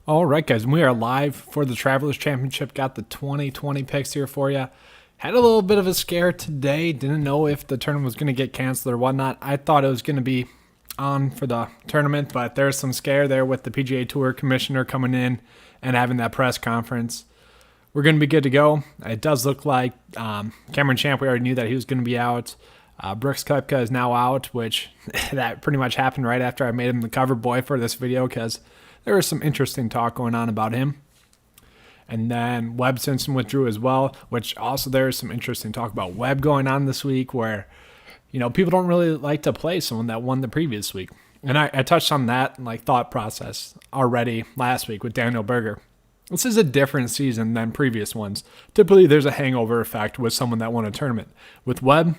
All right, guys, we are live for the Travelers Championship. Got the 2020 picks here for you. Had a little bit of a scare today. Didn't know if the tournament was going to get canceled or whatnot. I thought it was going to be on for the tournament, but there's some scare there with the PGA Tour commissioner coming in and having that press conference. We're going to be good to go. It does look like Cameron Champ, we already knew that he was going to be out. Brooks Koepka is now out, which that pretty much happened right after I made him the cover boy for this video because there was some interesting talk going on about him. And then Webb Simpson withdrew as well, which also there is some interesting talk about Webb going on this week where, people don't really like to play someone that won the previous week. And I touched on that thought process already last week with Daniel Berger. This is a different season than previous ones. Typically, there's a hangover effect with someone that won a tournament. With Webb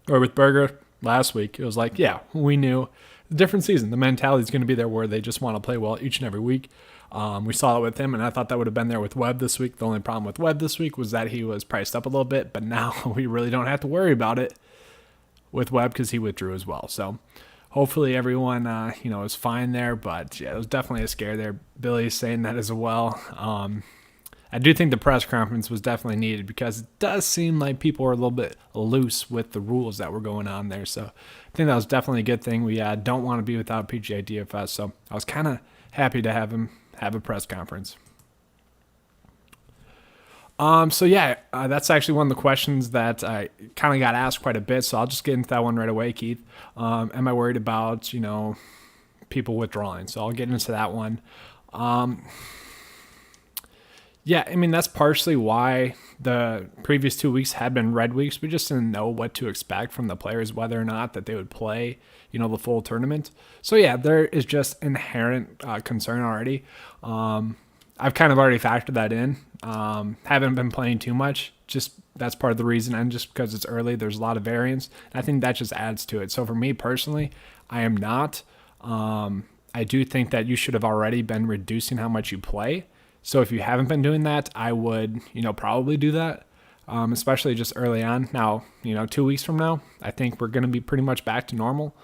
or with Berger last week, it was like, yeah, we knew. Different season. The mentality is going to be there where they just want to play well each and every week. We saw it with him, and I thought that would have been there with Webb this week. The only problem with Webb this week was that he was priced up a little bit, but now we really don't have to worry about it with Webb because he withdrew as well. So hopefully everyone, is fine there. But yeah, it was definitely a scare there. Billy's saying that as well. I do think the press conference was definitely needed because it does seem like people are a little bit loose with the rules that were going on there. So I think that was definitely a good thing. We don't want to be without PGA DFS. So I was kind of happy to have him have a press conference. That's actually one of the questions that I kind of got asked quite a bit. So I'll just get into that one right away, Keith. Am I worried about, people withdrawing? So I'll get into that one. Yeah, I mean, that's partially why the previous 2 weeks had been red weeks. We just didn't know what to expect from the players, whether or not that they would play, the full tournament. So, yeah, there is just inherent concern already. I've kind of already factored that in. Haven't been playing too much. Just that's part of the reason. And just because it's early, there's a lot of variance. I think that just adds to it. So, for me personally, I am not. I do think that you should have already been reducing how much you play. So if you haven't been doing that, I would, probably do that, especially just early on. Now, 2 weeks from now, I think we're going to be pretty much back to normal.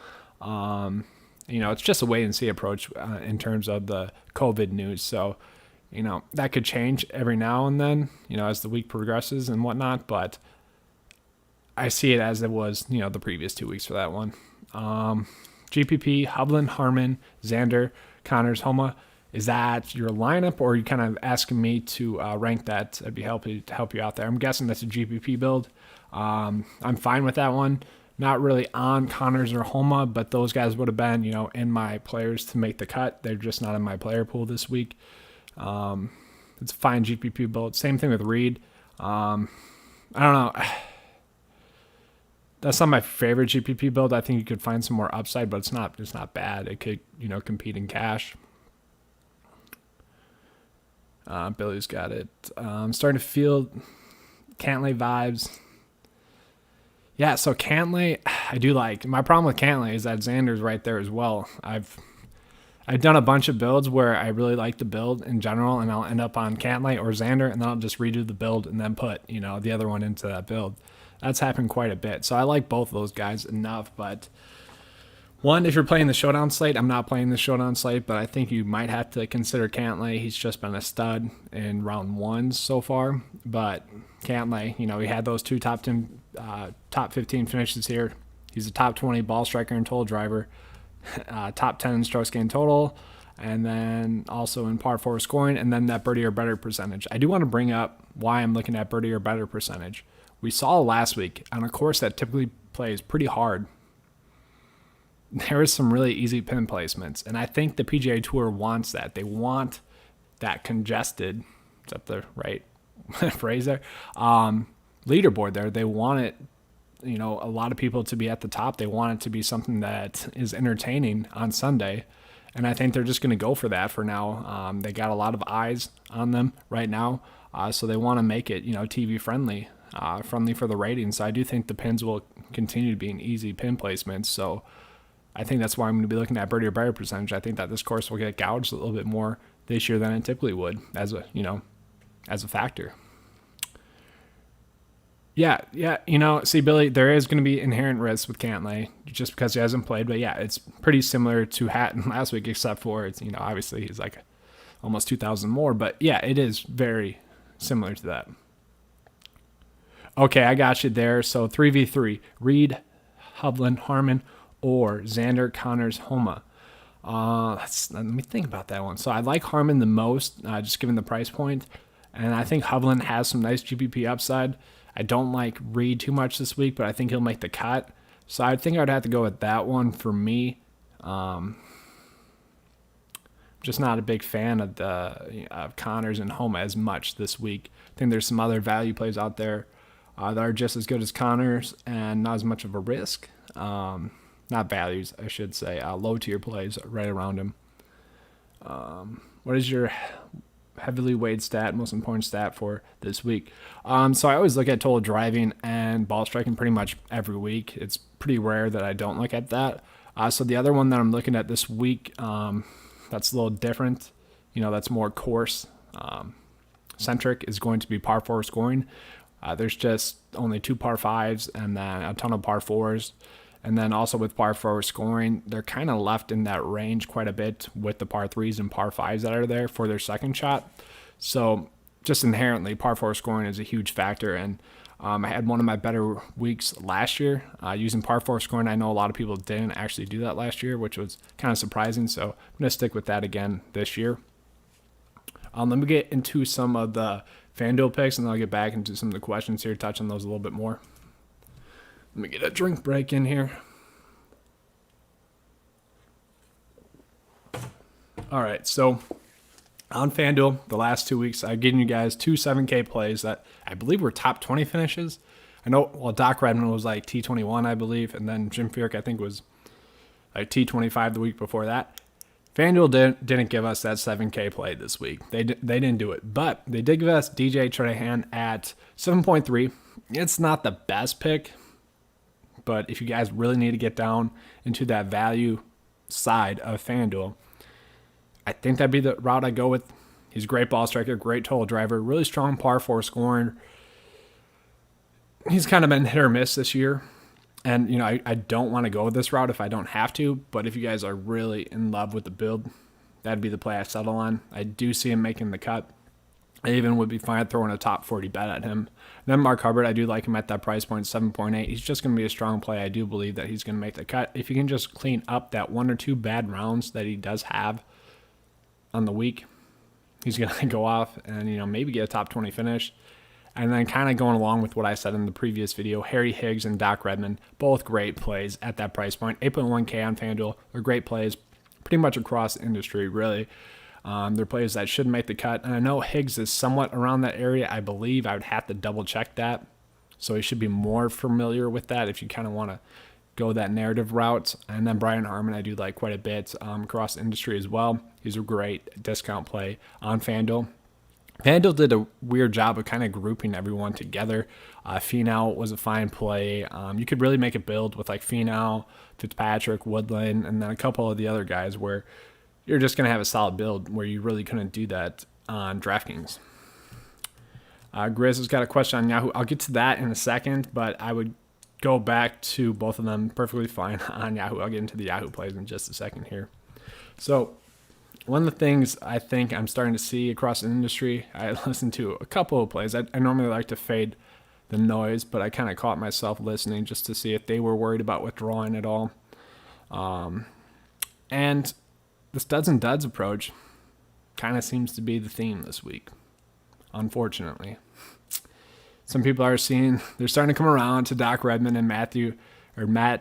It's just a wait and see approach in terms of the COVID news. So, that could change every now and then, as the week progresses and whatnot. But I see it as it was, the previous 2 weeks for that one. GPP, Hovland, Harman, Xander, Connors, Homa. Is that your lineup, or are you kind of asking me to rank that? I'd be happy to help you out there. I'm guessing that's a GPP build. I'm fine with that one. Not really on Connors or Homa, but those guys would have been, in my players to make the cut. They're just not in my player pool this week. It's a fine GPP build. Same thing with Reed. I don't know. That's not my favorite GPP build. I think you could find some more upside, but it's not bad. It could, compete in cash. Billy's got it. I'm starting to feel Cantlay vibes. Yeah, so Cantlay, I do like. My problem with Cantlay is that Xander's right there as well. I've done a bunch of builds where I really like the build in general, and I'll end up on Cantlay or Xander, and then I'll just redo the build and then put, the other one into that build. That's happened quite a bit. So I like both of those guys enough, but one, if you're playing the Showdown slate, I'm not playing the Showdown slate, but I think you might have to consider Cantlay. He's just been a stud in round one so far. But Cantlay, he had those two top 15 finishes here. He's a top 20 ball striker and total driver, top 10 in strokes gained total, and then also in par 4 scoring, and then that birdie or better percentage. I do want to bring up why I'm looking at birdie or better percentage. We saw last week on a course that typically plays pretty hard. There is some really easy pin placements, and I think the PGA Tour wants that. They want that congested, is that the right phrase there, leaderboard there. They want it, a lot of people to be at the top. They want it to be something that is entertaining on Sunday, and I think they're just going to go for that for now. They got a lot of eyes on them right now, so they want to make it, TV friendly, friendly for the ratings. So I do think the pins will continue to be an easy pin placement, so I think that's why I'm going to be looking at birdie or better percentage. I think that this course will get gouged a little bit more this year than it typically would as a factor. Yeah. See, Billy, there is going to be inherent risk with Cantlay just because he hasn't played. But yeah, it's pretty similar to Hatton last week, except for it's, obviously he's like almost 2,000 more. But yeah, it is very similar to that. Okay, I got you there. So 3v3, Reed, Hovland, Harman, or Xander, Connors, Homa. Let me think about that one. So I like Harman the most, just given the price point. And I think Hovland has some nice GPP upside. I don't like Reed too much this week, but I think he'll make the cut. So I think I'd have to go with that one for me. Just not a big fan of Connors and Homa as much this week. I think there's some other value plays out there that are just as good as Connors and not as much of a risk. Not values, I should say. Low tier plays right around him. What is your heavily weighed stat, most important stat for this week? So I always look at total driving and ball striking pretty much every week. It's pretty rare that I don't look at that. So the other one that I'm looking at this week, that's a little different. That's more course centric, is going to be par 4 scoring. There's just only 2 par 5s and then a ton of par 4s. And then also with par 4 scoring, they're kind of left in that range quite a bit with the par 3s and par 5s that are there for their second shot. So just inherently, par 4 scoring is a huge factor. And I had one of my better weeks last year using par 4 scoring. I know a lot of people didn't actually do that last year, which was kind of surprising. So I'm going to stick with that again this year. Let me get into some of the FanDuel picks, and then I'll get back into some of the questions here, touch on those a little bit more. Let me get a drink break in here. All right, so on FanDuel, the last 2 weeks, I've given you guys 2 7K plays that I believe were top 20 finishes. I know, Doc Redman was like T21, I believe, and then Jim Furyk, I think, was like T25 the week before that. FanDuel didn't give us that 7K play this week. They didn't do it, but they did give us DJ Trahan at 7.3. It's not the best pick, but if you guys really need to get down into that value side of FanDuel, I think that'd be the route I go with. He's a great ball striker, great total driver, really strong par 4 scoring. He's kind of been hit or miss this year. And, I don't want to go this route if I don't have to. But if you guys are really in love with the build, that'd be the play I settle on. I do see him making the cut. I even would be fine throwing a top 40 bet at him. And then Mark Hubbard, I do like him at that price point, 7.8. He's just going to be a strong play. I do believe that he's going to make the cut. If he can just clean up that 1 or 2 bad rounds that he does have on the week, he's going to go off and, maybe get a top 20 finish. And then kind of going along with what I said in the previous video, Harry Higgs and Doc Redman, both great plays at that price point. 8.1K on FanDuel are great plays pretty much across the industry, really. They're plays that should make the cut. And I know Higgs is somewhat around that area. I believe I would have to double check that. So he should be more familiar with that if you kind of want to go that narrative route. And then Brian Harman, I do like quite a bit across the industry as well. He's a great discount play on FanDuel. FanDuel did a weird job of kind of grouping everyone together. Finau was a fine play. You could really make a build with like Finau, Fitzpatrick, Woodland, and then a couple of the other guys where you're just going to have a solid build where you really couldn't do that on DraftKings. Grizz has got a question on Yahoo. I'll get to that in a second, but I would go back to both of them perfectly fine on Yahoo. I'll get into the Yahoo plays in just a second here. So one of the things I think I'm starting to see across the industry, I listened to a couple of plays. I normally like to fade the noise, but I kind of caught myself listening just to see if they were worried about withdrawing at all. And the studs and duds approach kind of seems to be the theme this week, unfortunately. Some people are they're starting to come around to Doc Redman and Matt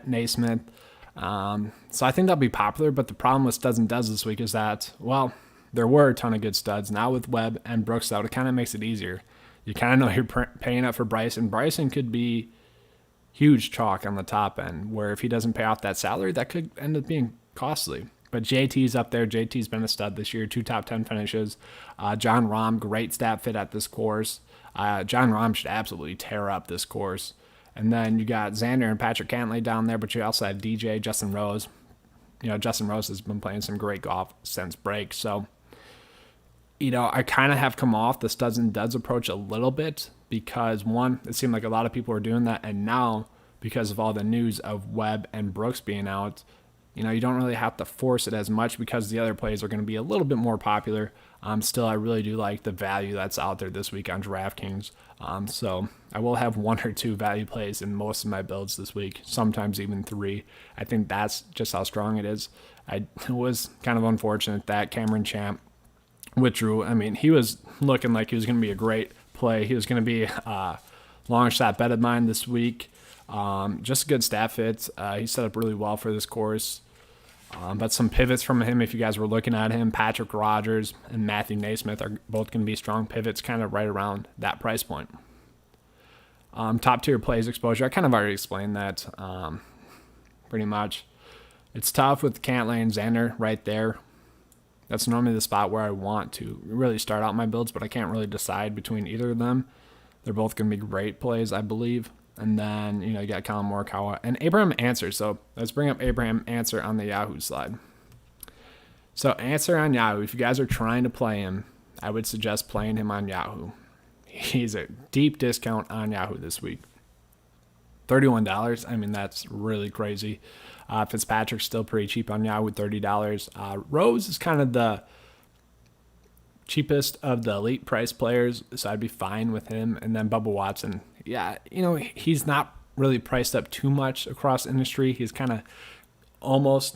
Naismith. So I think that'll be popular, but the problem with studs and duds this week is that, well, there were a ton of good studs. Now with Webb and Brooks out, it kind of makes it easier. You kind of know you're paying up for Bryson. Bryson could be huge chalk on the top end, where if he doesn't pay off that salary, that could end up being costly. But JT's up there. JT's been a stud this year, 2 top 10 finishes. John Rahm, great stat fit at this course. John Rahm should absolutely tear up this course. And then you got Xander and Patrick Cantlay down there, but you also have DJ, Justin Rose. Justin Rose has been playing some great golf since break. So, I kind of have come off the studs and duds approach a little bit because, one, it seemed like a lot of people were doing that. And now, because of all the news of Webb and Brooks being out, You don't really have to force it as much because the other plays are going to be a little bit more popular. Still, I really do like the value that's out there this week on DraftKings. So I will have 1 or 2 value plays in most of my builds this week, sometimes even 3. I think that's just how strong it is. It was kind of unfortunate that Cameron Champ withdrew. I mean, he was looking like he was going to be a great play. He was going to be a long shot bet of mine this week. Just a good stat fit. He set up really well for this course. But some pivots from him, if you guys were looking at him, Patrick Rogers and Matthew Naismith are both going to be strong pivots kind of right around that price point. Top tier plays exposure, I kind of already explained that pretty much. It's tough with Cantlay and Xander right there. That's normally the spot where I want to really start out my builds, but I can't really decide between either of them. They're both going to be great plays, I believe. And then, you got Colin Morikawa and Abraham Answer. So let's bring up Abraham Answer on the Yahoo slide. So Answer on Yahoo, if you guys are trying to play him, I would suggest playing him on Yahoo. He's a deep discount on Yahoo this week. $31. I mean, that's really crazy. Fitzpatrick's still pretty cheap on Yahoo with $30. Rose is kind of the cheapest of the elite price players, so I'd be fine with him. And then Bubba Watson, yeah, he's not really priced up too much across industry. He's kind of almost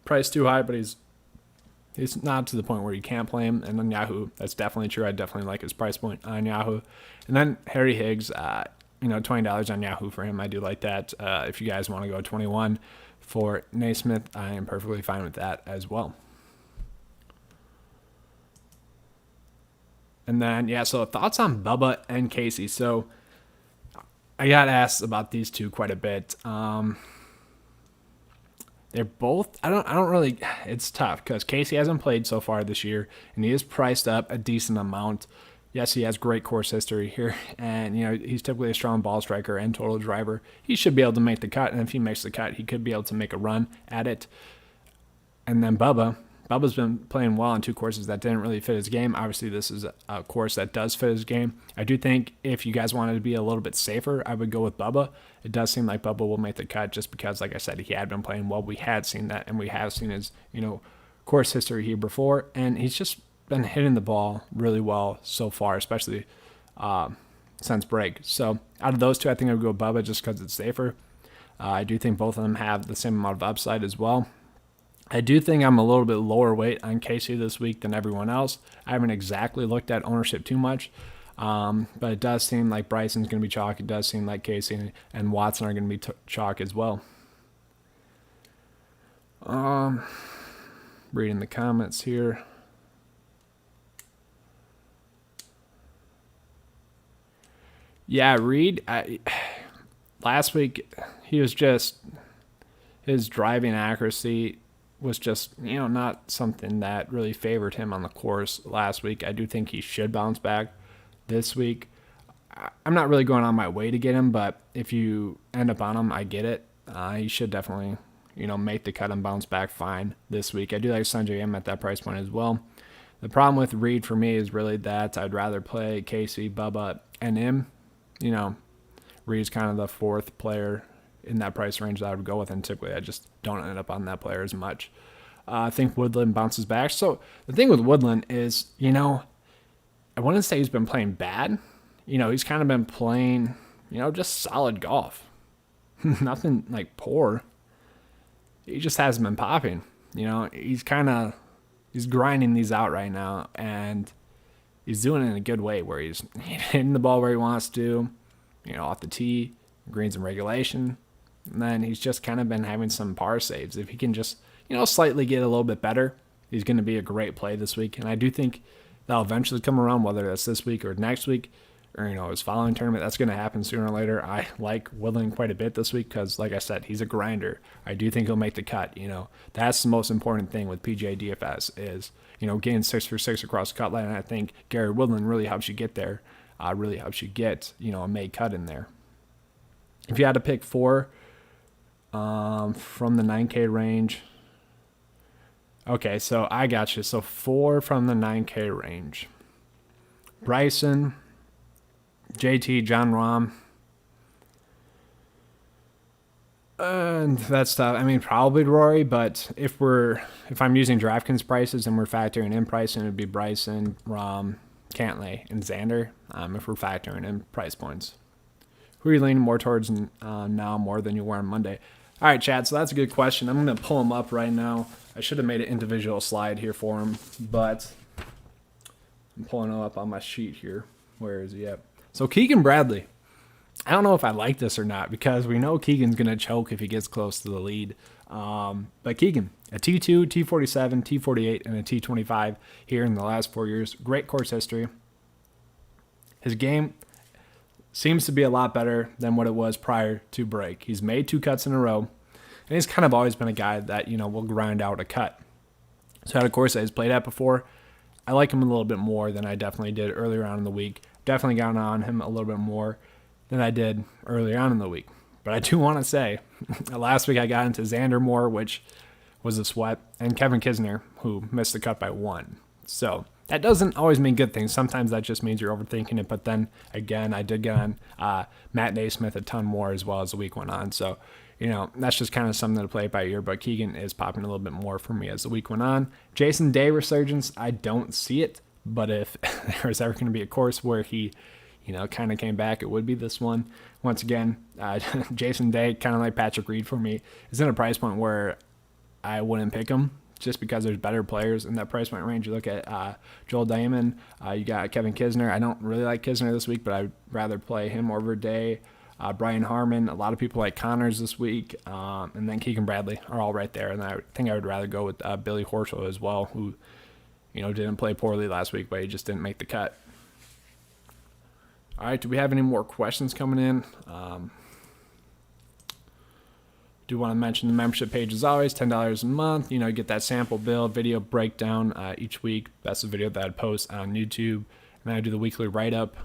priced too high, but he's not to the point where you can't play him. And on Yahoo, that's definitely true. I definitely like his price point on Yahoo. And then Harry Higgs, $20 on Yahoo for him. I do like that. If you guys want to go 21 for Naismith, I am perfectly fine with that as well. And then, so thoughts on Bubba and Casey. So I got asked about these two quite a bit. They're both, I don't really, it's tough because Casey hasn't played so far this year and he is priced up a decent amount. Yes, he has great course history here, and he's typically a strong ball striker and total driver. He should be able to make the cut, and if he makes the cut, he could be able to make a run at it. And then Bubba's been playing well on 2 courses that didn't really fit his game. Obviously, this is a course that does fit his game. I do think if you guys wanted to be a little bit safer, I would go with Bubba. It does seem like Bubba will make the cut just because, like I said, he had been playing well. We had seen that, and we have seen his, course history here before, and he's just been hitting the ball really well so far, especially since break. So out of those two, I think I would go Bubba just because it's safer. I do think both of them have the same amount of upside as well. I do think I'm a little bit lower weight on Casey this week than everyone else. I haven't exactly looked at ownership too much, but it does seem like Bryson's going to be chalk. It does seem like Casey and Watson are going to be chalk as well. Reading the comments here. Yeah, Reed, last week, his driving accuracy was just, not something that really favored him on the course last week. I do think he should bounce back this week. I'm not really going on my way to get him, but if you end up on him, I get it. He should definitely, make the cut and bounce back fine this week. I do like Sanjay M at that price point as well. The problem with Reed for me is really that I'd rather play Casey, Bubba, and him. Reed's kind of the 4th player in that price range that I would go with, and typically I just don't end up on that player as much. I think Woodland bounces back. So the thing with Woodland is, I wouldn't say he's been playing bad. He's kind of been playing, just solid golf. Nothing like poor. He just hasn't been popping. He's grinding these out right now, and he's doing it in a good way where he's hitting the ball where he wants to, off the tee, greens in regulation. And then he's just kind of been having some par saves. If he can just, slightly get a little bit better, he's going to be a great play this week. And I do think that'll eventually come around, whether that's this week or next week or, his following tournament. That's going to happen sooner or later. I like Woodland quite a bit this week because, like I said, he's a grinder. I do think he'll make the cut. That's the most important thing with PGA DFS is, getting 6 for 6 across the cut line. And I think Gary Woodland really helps you get there, really helps you get, a made cut in there. If you had to pick 4 from the 9K range, okay, so I got you. So 4 from the 9K range. Bryson, JT, John Rahm, And that's tough. I mean, probably Rory, but if I'm using DraftKings prices and we're factoring in pricing, it'd be Bryson, Rahm, Cantlay, and Xander. If we're factoring in price points, who are you leaning more towards now more than you were on Monday? All right, Chad. So that's a good question. I'm going to pull them up right now. I should have made an individual slide here for him, but I'm pulling them up on my sheet here. Where is he at? So Keegan Bradley. I don't know if I like this or not because we know Keegan's going to choke if he gets close to the lead. But Keegan, a T2, T47, T48, and a T25 here in the last 4 years. Great course history. His game seems to be a lot better than what it was prior to break. He's made 2 cuts in a row, and he's kind of always been a guy that, will grind out a cut. So at a course that he's played at before, I like him a little bit more than I definitely did earlier on in the week. Definitely got on him a little bit more than I did earlier on in the week. But I do want to say, last week I got into Xander more, which was a sweat, and Kevin Kisner, who missed the cut by 1. So that doesn't always mean good things. Sometimes that just means you're overthinking it. But then, again, I did get on Matt Naismith a ton more as well as the week went on. So, that's just kind of something to play by ear. But Keegan is popping a little bit more for me as the week went on. Jason Day resurgence, I don't see it. But if there's ever going to be a course where he kind of came back, it would be this one. Once again, Jason Day, kind of like Patrick Reed for me, is in a price point where I wouldn't pick him just because there's better players in that price point range. You look at Joel Diamond, you got Kevin Kisner. I don't really like Kisner this week, but I'd rather play him over Day. Brian Harmon, a lot of people like Connors this week, and then Keegan Bradley are all right there. And I think I would rather go with Billy Horschel as well, who didn't play poorly last week, but he just didn't make the cut. All right, do we have any more questions coming in? Do want to mention the membership page as always, $10 a month. You get that sample build, video breakdown each week. That's the video that I post on YouTube. And then I do the weekly write-up.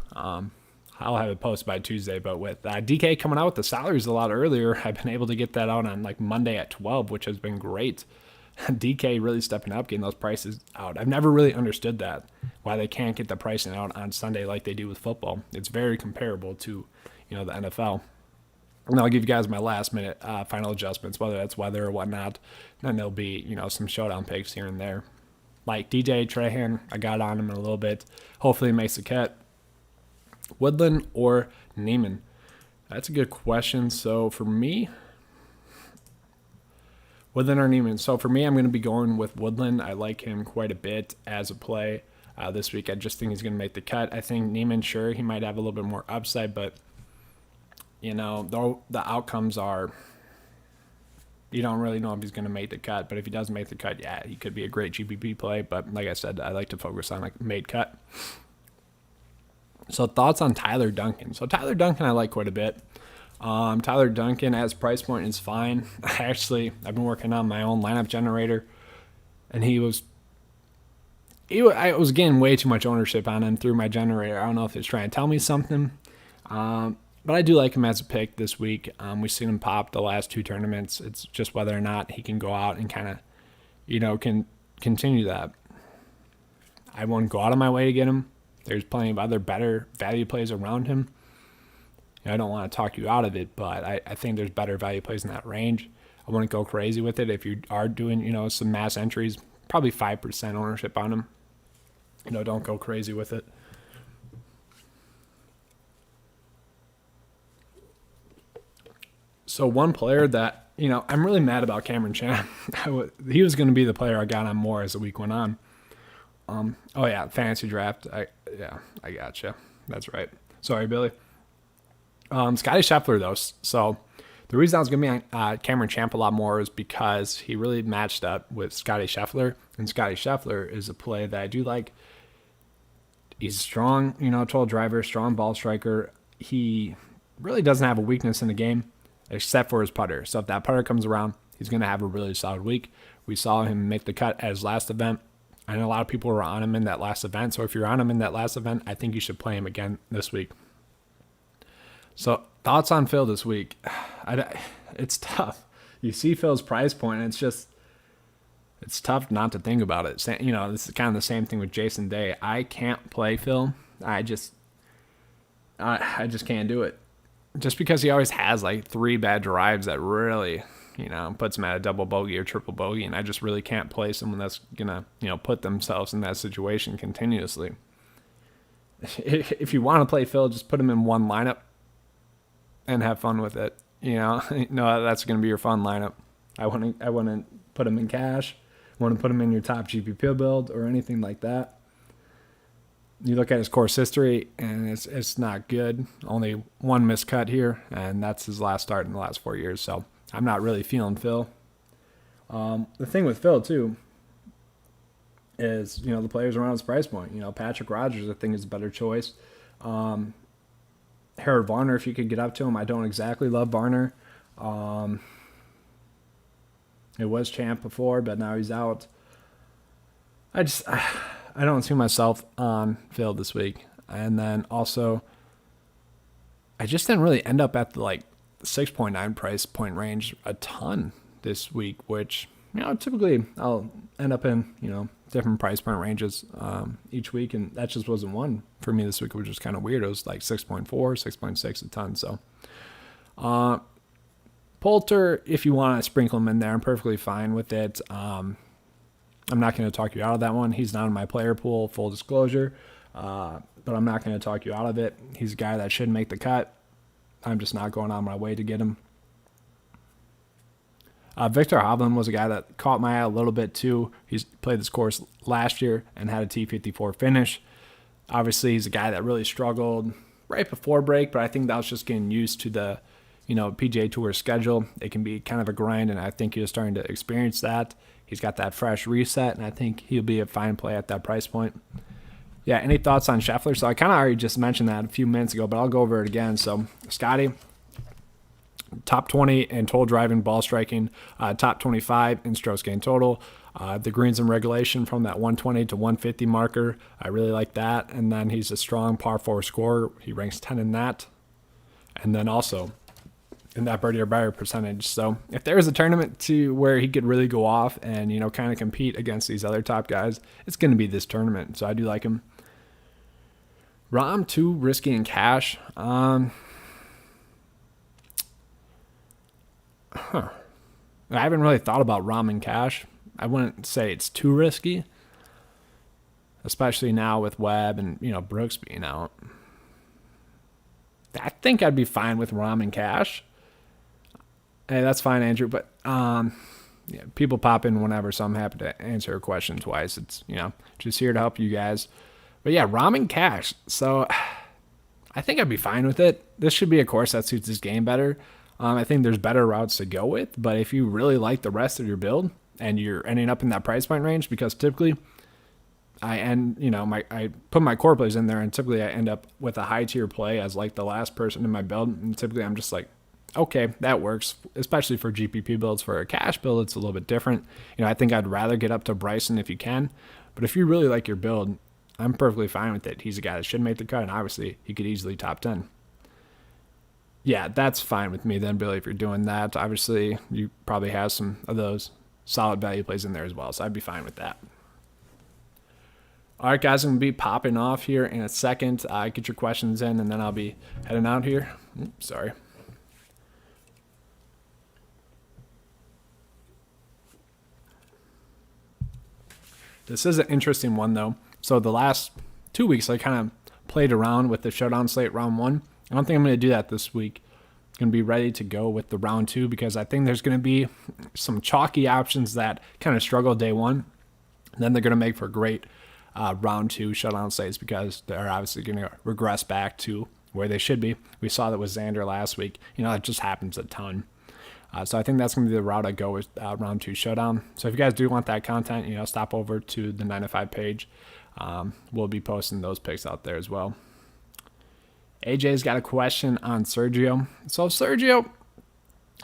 I'll have it posted by Tuesday, but with DK coming out with the salaries a lot earlier, I've been able to get that out on like Monday at 12, which has been great. DK really stepping up, getting those prices out. I've never really understood that, why they can't get the pricing out on Sunday like they do with football. It's very comparable to, the NFL. And I'll give you guys my last minute final adjustments, whether that's weather or whatnot. Then there'll be, some showdown picks here and there. Like DJ Trahan, I got on him in a little bit. Hopefully he makes the cut. Woodland or Neiman? That's a good question. So for me, Woodland or Neiman? So for me, I'm going to be going with Woodland. I like him quite a bit as a play this week. I just think he's going to make the cut. I think Neiman, sure, he might have a little bit more upside, but though the outcomes are, you don't really know if he's going to make the cut. But if he does make the cut, yeah, he could be a great GPP play. But like I said, I like to focus on a made cut. So thoughts on Tyler Duncan? So Tyler Duncan I like quite a bit. Tyler Duncan as price point is fine. I've been working on my own lineup generator, and I was getting way too much ownership on him through my generator. I don't know if it's trying to tell me something, but I do like him as a pick this week. We've seen him pop the last 2 tournaments. It's just whether or not he can go out and kind of, can continue that. I won't go out of my way to get him. There's plenty of other better value plays around him. I don't want to talk you out of it, but I think there's better value plays in that range. I wouldn't go crazy with it. If you are doing, some mass entries, probably 5% ownership on him. Don't go crazy with it. So one player that, I'm really mad about Cameron Champ. He was going to be the player I got on more as the week went on. Fantasy draft. I gotcha. That's right. Sorry, Billy. Scotty Scheffler, though. So the reason I was going to be on Cameron Champ a lot more is because he really matched up with Scotty Scheffler. And Scotty Scheffler is a play that I do like. He's a strong, total driver, strong ball striker. He really doesn't have a weakness in the game except for his putter. So if that putter comes around, he's going to have a really solid week. We saw him make the cut at his last event. I know a lot of people were on him in that last event. So if you're on him in that last event, I think you should play him again this week. So thoughts on Phil this week? It's tough. You see Phil's price point, and it's tough not to think about it. This is kind of the same thing with Jason Day. I can't play Phil. I just can't do it. just because he always has like 3 bad drives that really, puts him at a double bogey or triple bogey, and I just really can't play someone that's gonna, put themselves in that situation continuously. If you want to play Phil, just put him in one lineup and have fun with it. No, that's gonna be your fun lineup. I wouldn't put him in cash. I wouldn't put him in your top GPP build or anything like that. You look at his course history, and it's not good. Only one miscut here, and that's his last start in the last 4 years. So I'm not really feeling Phil. The thing with Phil, too, is, the players around his price point. Patrick Rogers, I think, is a better choice. Harold Varner, if you could get up to him. I don't exactly love Varner. It was champ before, but now he's out. I don't see myself on Phil this week. And then also, I just didn't really end up at the 6.9 price point range a ton this week, which, typically I'll end up in, different price point ranges each week. And that just wasn't one for me this week, which was kind of weird. It was like 6.4, 6.6 a ton. So, Poulter, if you want to sprinkle him in there, I'm perfectly fine with it. I'm not going to talk you out of that one. He's not in my player pool, full disclosure, but I'm not going to talk you out of it. He's a guy that should make the cut. I'm just not going on my way to get him. Victor Hovland was a guy that caught my eye a little bit too. He's played this course last year and had a T54 finish. Obviously, he's a guy that really struggled right before break, but I think that was just getting used to the PGA Tour schedule. It can be kind of a grind, and I think he was starting to experience that. He's got that fresh reset, and I think he'll be a fine play at that price point. Yeah, any thoughts on Scheffler? So I kind of already just mentioned that a few minutes ago, but I'll go over it again. So Scotty, top 20 in total driving, ball striking, top 25 in strokes gained total. The greens in regulation from that 120 to 150 marker, I really like that. And then he's a strong par 4 scorer. He ranks 10 in that. And then also in that birdie or better percentage. So if there is a tournament to where he could really go off and, kind of compete against these other top guys, it's going to be this tournament. So I do like him. Rahm, too risky in cash. I haven't really thought about Rahm in cash. I wouldn't say it's too risky, especially now with Webb and, Brooks being out. I think I'd be fine with Rahm in cash. Hey, that's fine, Andrew. But people pop in whenever, so I'm happy to answer a question twice. It's just here to help you guys. But yeah, Rahm in cash. So I think I'd be fine with it. This should be a course that suits his game better. I think there's better routes to go with. But if you really like the rest of your build and you're ending up in that price point range, because typically I put my core plays in there, and typically I end up with a high tier play as like the last person in my build, and typically I'm just like, okay, that works, especially for GPP builds. For a cash build, it's a little bit different. I think I'd rather get up to Bryson if you can, but if you really like your build, I'm perfectly fine with it. He's a guy that should make the cut, and obviously he could easily top 10. Yeah, that's fine with me then, Billy, if you're doing that. Obviously, you probably have some of those solid value plays in there as well, so I'd be fine with that. All right, guys, I'm going to be popping off here in a second. Get your questions in, and then I'll be heading out here. Sorry. This is an interesting one, though. So the last 2 weeks, I kind of played around with the Showdown slate round 1. I don't think I'm going to do that this week. I'm going to be ready to go with the round 2 because I think there's going to be some chalky options that kind of struggle day 1. And then they're going to make for great round 2 Showdown slates because they're obviously going to regress back to where they should be. We saw that with Xander last week. It just happens a ton. So I think that's going to be the route I go with round 2 Showdown. So if you guys do want that content, stop over to the 9 to 5 page. We'll be posting those picks out there as well. AJ's got a question on Sergio. So Sergio,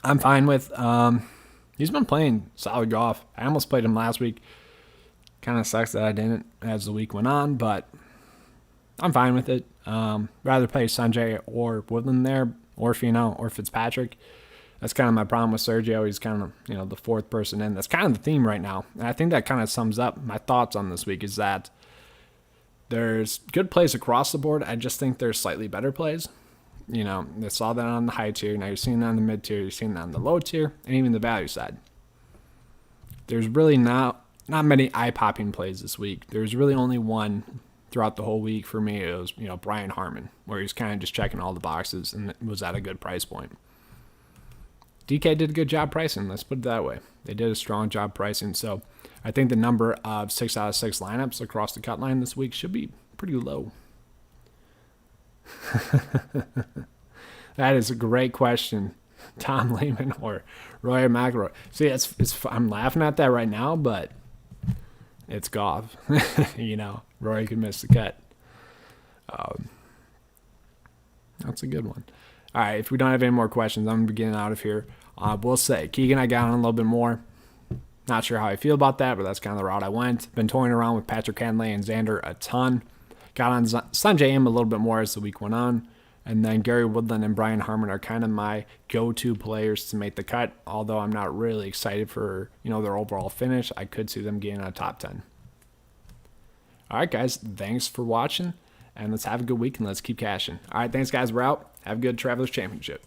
I'm fine with. He's been playing solid golf. I almost played him last week. Kind of sucks that I didn't as the week went on, but I'm fine with it. Rather play Sanjay or Woodland there, or Finau, or Fitzpatrick. That's kind of my problem with Sergio. He's kind of, the fourth person in. That's kind of the theme right now. And I think that kind of sums up my thoughts on this week is that there's good plays across the board. I just think there's slightly better plays. They saw that on the high tier. Now you're seeing that on the mid tier. You're seeing that on the low tier, and even the value side. There's really not many eye-popping plays this week. There's really only one throughout the whole week for me. It was, Brian Harmon, where he's kind of just checking all the boxes and was at a good price point. DK did a good job pricing. Let's put it that way. They did a strong job pricing. So I think the number of 6 out of 6 lineups across the cut line this week should be pretty low. That is a great question. Tom Lehman or Roy McIlroy. See, I'm laughing at that right now, but it's Goff. Roy could miss the cut. That's a good one. All right, if we don't have any more questions, I'm going to be getting out of here. We'll say Keegan, I got on a little bit more. Not sure how I feel about that, but that's kind of the route I went. Been toying around with Patrick Cantlay and Xander a ton. Got on Sanjay M a little bit more as the week went on. And then Gary Woodland and Brian Harmon are kind of my go-to players to make the cut. Although I'm not really excited for, their overall finish. I could see them getting a top 10. All right, guys. Thanks for watching. And let's have a good week and let's keep cashing. All right, thanks, guys. We're out. Have a good Travelers Championship.